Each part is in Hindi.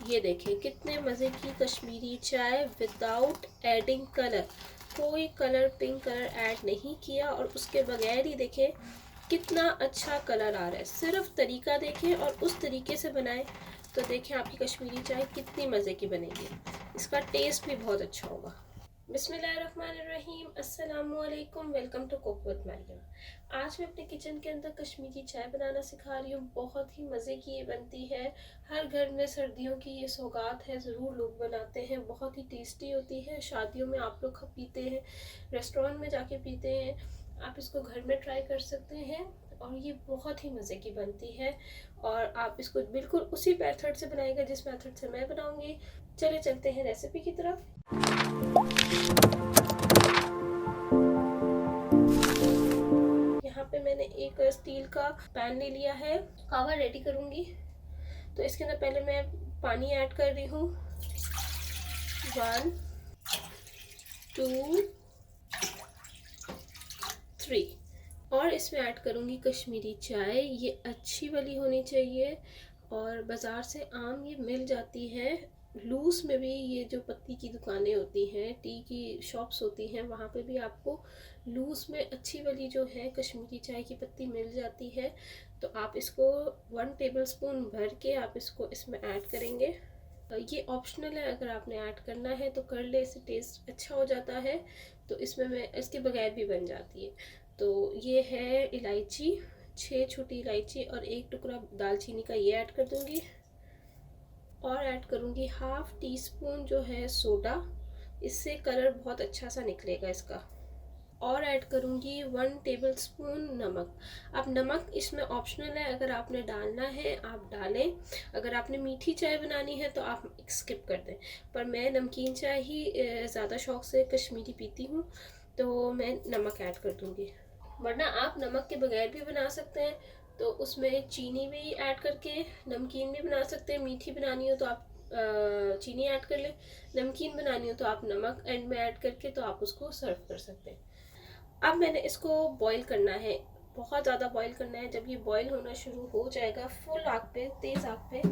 ये देखें कितने मज़े की कश्मीरी चाय विदाउट एडिंग कलर। कोई कलर, पिंक कलर ऐड नहीं किया और उसके बगैर ही देखें कितना अच्छा कलर आ रहा है। सिर्फ तरीका देखें और उस तरीके से बनाएं तो देखें आपकी कश्मीरी चाय कितनी मज़े की बनेगी। इसका टेस्ट भी बहुत अच्छा होगा। बिस्मिल्लाहिर्रहमानिर्रहीम, अस्सलामुअलैकुम, welcome to cook with Mariam. आज मैं अपने किचन के अंदर कश्मीरी चाय बनाना सिखा रही हूँ। बहुत ही मज़े की ये बनती है। हर घर में सर्दियों की ये सौगात है, ज़रूर लोग बनाते हैं। बहुत ही टेस्टी होती है। शादियों में आप लोग पीते हैं, रेस्टोरेंट में जाके पीते हैं। आप इसको घर में ट्राई कर सकते हैं और ये बहुत ही मज़े की बनती है। और आप इसको बिल्कुल उसी मेथड से बनाएगा जिस मेथड से मैं बनाऊंगी। चले चलते हैं रेसिपी की तरफ। यहाँ पे मैंने एक स्टील का पैन ले लिया है। कावा रेडी करूँगी तो इसके अंदर पहले मैं पानी ऐड कर रही हूँ। 1 2 3 और इसमें ऐड करूँगी कश्मीरी चाय। ये अच्छी वाली होनी चाहिए और बाज़ार से आम ये मिल जाती है। लूज़ में भी ये जो पत्ती की दुकानें होती हैं, टी की शॉप्स होती हैं, वहाँ पे भी आपको लूज़ में अच्छी वाली जो है कश्मीरी चाय की पत्ती मिल जाती है। तो आप इसको 1 टेबलस्पून भर के आप इसको इसमें ऐड करेंगे। ये ऑप्शनल है, अगर आपने ऐड करना है तो कर ले, इससे टेस्ट अच्छा हो जाता है। तो इसमें मैं इसके बगैर भी बन जाती है। तो ये है इलायची, 6 छोटी इलायची और 1 टुकड़ा दालचीनी का, ये ऐड कर दूंगी। और ऐड करूंगी 1/2 टीस्पून जो है सोडा, इससे कलर बहुत अच्छा सा निकलेगा इसका। और ऐड करूंगी 1 टेबलस्पून नमक। अब नमक इसमें ऑप्शनल है, अगर आपने डालना है आप डालें। अगर आपने मीठी चाय बनानी है तो आप स्किप कर दें। पर मैं नमकीन चाय ही ज़्यादा शौक से कश्मीरी पीती हूँ, तो मैं नमक ऐड कर दूँगी। वरना आप नमक के बगैर भी बना सकते हैं, तो उसमें चीनी भी ऐड करके नमकीन भी बना सकते हैं। मीठी बनानी हो तो आप चीनी ऐड कर लें, नमकीन बनानी हो तो आप नमक एंड में ऐड करके तो आप उसको सर्व कर सकते हैं। अब मैंने इसको बॉईल करना है, बहुत ज़्यादा बॉईल करना है। जब ये बॉईल होना शुरू हो जाएगा, फुल आग पे, तेज़ आग पे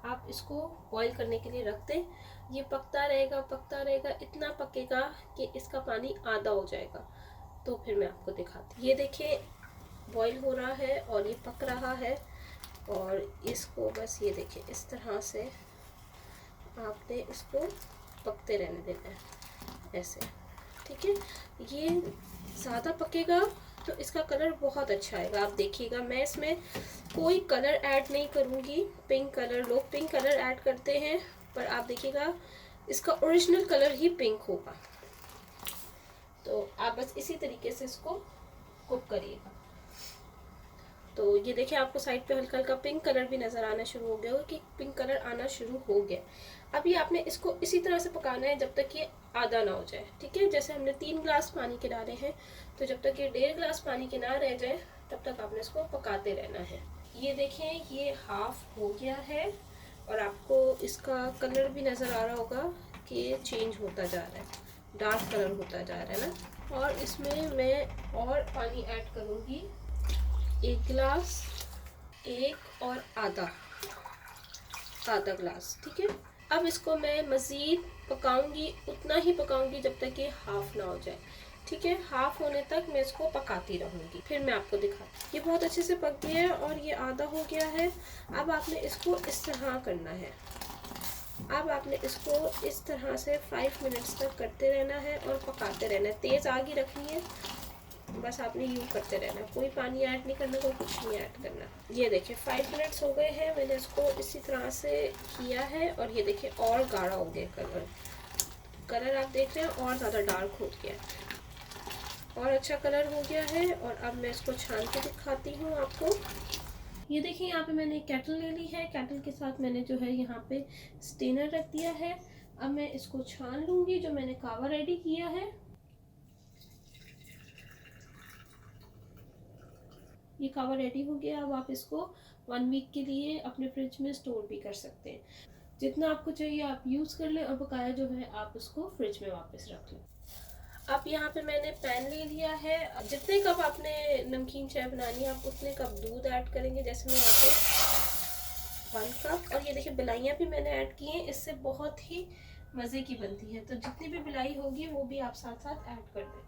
आप इसको बॉईल करने के लिए रख दें। ये पकता रहेगा, इतना पकेगा कि इसका पानी आधा हो जाएगा। तो फिर मैं आपको दिखाती हूँ। ये देखिए बॉईल हो रहा है और ये पक रहा है। और इसको बस ये देखिए इस तरह से आपने इसको पकते रहने देना है, ऐसे, ठीक है। ये ज़्यादा पकेगा तो इसका कलर बहुत अच्छा आएगा। आप देखिएगा, मैं इसमें कोई कलर ऐड नहीं करूँगी। पिंक कलर, लोग पिंक कलर ऐड करते हैं, पर आप देखिएगा इसका ओरिजिनल कलर ही पिंक होगा। तो आप बस इसी तरीके से इसको कुक करिएगा। तो ये देखिए आपको साइड पे हल्का हल्का पिंक कलर भी नज़र आना शुरू हो गया होगा कि पिंक कलर आना शुरू हो गया। अब ये आपने इसको इसी तरह से पकाना है जब तक ये आधा ना हो जाए, ठीक है। जैसे हमने 3 ग्लास पानी के डाले हैं, तो जब तक ये 1.5 ग्लास पानी के ना रह जाए तब तक आपने इसको पकाते रहना है। ये देखें ये हाफ हो गया है और आपको इसका कलर भी नज़र आ रहा होगा कि ये चेंज होता जा रहा है, डार्क कलर होता जा रहा है ना। और इसमें मैं और पानी ऐड करूँगी, 1 गिलास, 1 और आधा ग्लास, ठीक है। अब इसको मैं मज़ीद पकाऊंगी, उतना ही पकाऊंगी जब तक ये हाफ ना हो जाए, ठीक है। हाफ होने तक मैं इसको पकाती रहूंगी, फिर मैं आपको दिखाती। ये बहुत अच्छे से पक गया है और ये आधा हो गया है। अब आपने इसको इस तरह करना है। अब आपने इसको इस तरह से 5 मिनट्स तक करते रहना है और पकाते रहना है। तेज़ आग ही रखनी है, बस आपने यूँ करते रहना, कोई पानी ऐड नहीं करना, कोई कुछ नहीं ऐड करना। ये देखिए 5 मिनट्स हो गए हैं, मैंने इसको इसी तरह से किया है और ये देखिए और गाढ़ा हो गया कलर आप देख रहे हैं, और ज़्यादा डार्क हो गया है और अच्छा कलर हो गया है। और अब मैं इसको छान के दिखाती हूँ आपको। ये देखिए यहाँ पे मैंने एक केटल ले ली है, केटल के साथ मैंने जो है यहाँ पे स्टेनर रख दिया है। अब मैं इसको छान लूँगी जो मैंने कावा रेडी किया है। ये कावा रेडी हो गया। अब आप इसको 1 वीक के लिए अपने फ्रिज में स्टोर भी कर सकते हैं। जितना आपको चाहिए आप यूज़ कर लें और बकाया जो है आप उसको फ्रिज में वापस रख लें। अब यहाँ पे मैंने पैन ले लिया है। जितने कप आपने नमकीन चाय बनानी है आप उतने कप दूध ऐड करेंगे। जैसे मैं यहाँ पे 1 कप। और ये देखिए बिलाइयाँ भी मैंने ऐड की हैं, इससे बहुत ही मज़े की बनती है। तो जितनी भी बिलाई होगी वो भी आप साथ साथ ऐड कर दें।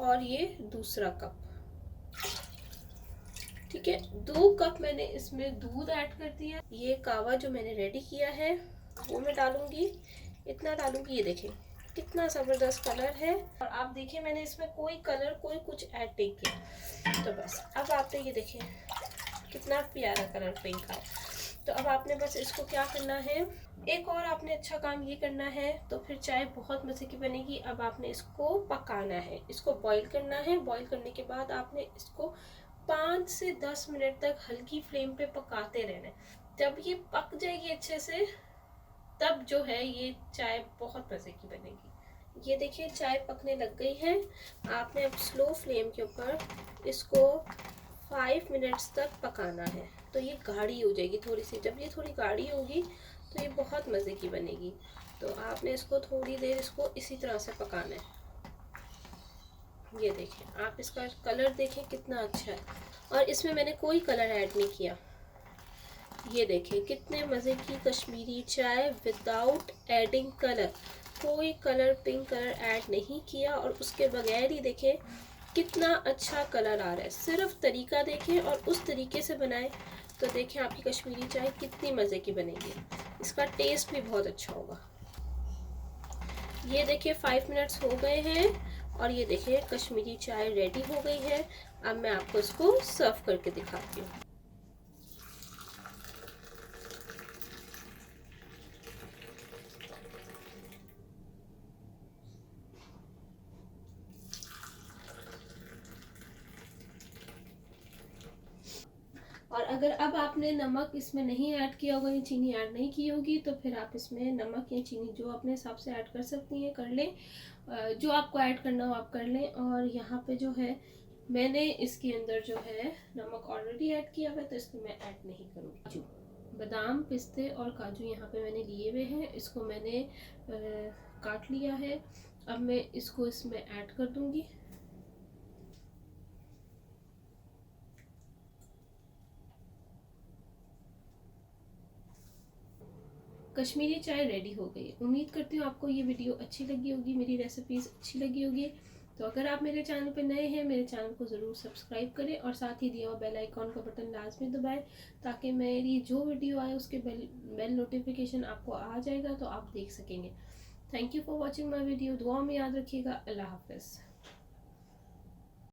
और ये दूसरा कप, ठीक है। 2 कप मैंने इसमें दूध ऐड कर दिया। ये कावा जो मैंने रेडी किया है वो मैं डालूंगी, इतना डालूंगी। ये देखें कितना ज़बरदस्त कलर है। और आप देखिए मैंने इसमें कोई कलर कोई कुछ ऐड नहीं किया। तो बस अब आपने ये देखें कितना प्यारा कलर पिंक है। तो अब आपने बस इसको क्या करना है, एक और आपने अच्छा काम ये करना है, तो फिर चाय बहुत मज़े की बनेगी। अब आपने इसको पकाना है, इसको बॉईल करना है। बॉईल करने के बाद आपने इसको 5 से 10 मिनट तक हल्की फ्लेम पे पकाते रहना है। जब ये पक जाएगी अच्छे से, तब जो है ये चाय बहुत मज़े की बनेगी। ये देखिए चाय पकने लग गई है। आपने अब स्लो फ्लेम के ऊपर इसको 5 मिनट्स तक पकाना है। तो ये गाढ़ी हो जाएगी थोड़ी सी। जब ये थोड़ी गाढ़ी होगी तो ये बहुत मज़े की बनेगी। तो आपने इसको थोड़ी देर इसको इसी तरह से पकाना है। ये देखें आप इसका कलर देखें कितना अच्छा है। और इसमें मैंने कोई कलर ऐड नहीं किया। ये देखें कितने मज़े की कश्मीरी चाय विदाउट एडिंग कलर, कोई कलर पिंक कलर ऐड नहीं किया। और उसके बगैर ही देखें कितना अच्छा कलर आ रहा है। सिर्फ तरीका देखें और उस तरीके से बनाएं तो देखें आपकी कश्मीरी चाय कितनी मज़े की बनेगी। इसका टेस्ट भी बहुत अच्छा होगा। ये देखिए 5 मिनट्स हो गए हैं और ये देखिए कश्मीरी चाय रेडी हो गई है। अब मैं आपको इसको सर्व करके दिखाती हूँ। और अगर अब आपने नमक इसमें नहीं ऐड किया होगा या चीनी ऐड नहीं की होगी तो फिर आप इसमें नमक या चीनी जो अपने हिसाब से ऐड कर सकती हैं, कर लें। जो आपको ऐड करना हो आप कर लें। और यहाँ पे जो है मैंने इसके अंदर जो है नमक ऑलरेडी ऐड किया हुआ है, तो इसको मैं ऐड नहीं करूँगी। बादाम पिस्ते और काजू यहाँ पे मैंने लिए हुए हैं, इसको मैंने काट लिया है। अब मैं इसको इसमें ऐड कर दूँगी। कश्मीरी चाय रेडी हो गई। उम्मीद करती हूँ आपको ये वीडियो अच्छी लगी होगी, मेरी रेसिपीज़ अच्छी लगी होगी। तो अगर आप मेरे चैनल पर नए हैं, मेरे चैनल को ज़रूर सब्सक्राइब करें और साथ ही दिया हुआ बेल आइकॉन का बटन लाजमी दबाएं, ताकि मेरी जो वीडियो आए उसके बेल नोटिफिकेशन आपको आ जाएगा तो आप देख सकेंगे। Thank you for watching my video. दुआ में याद रखिएगा। अल्लाह हाफिज़।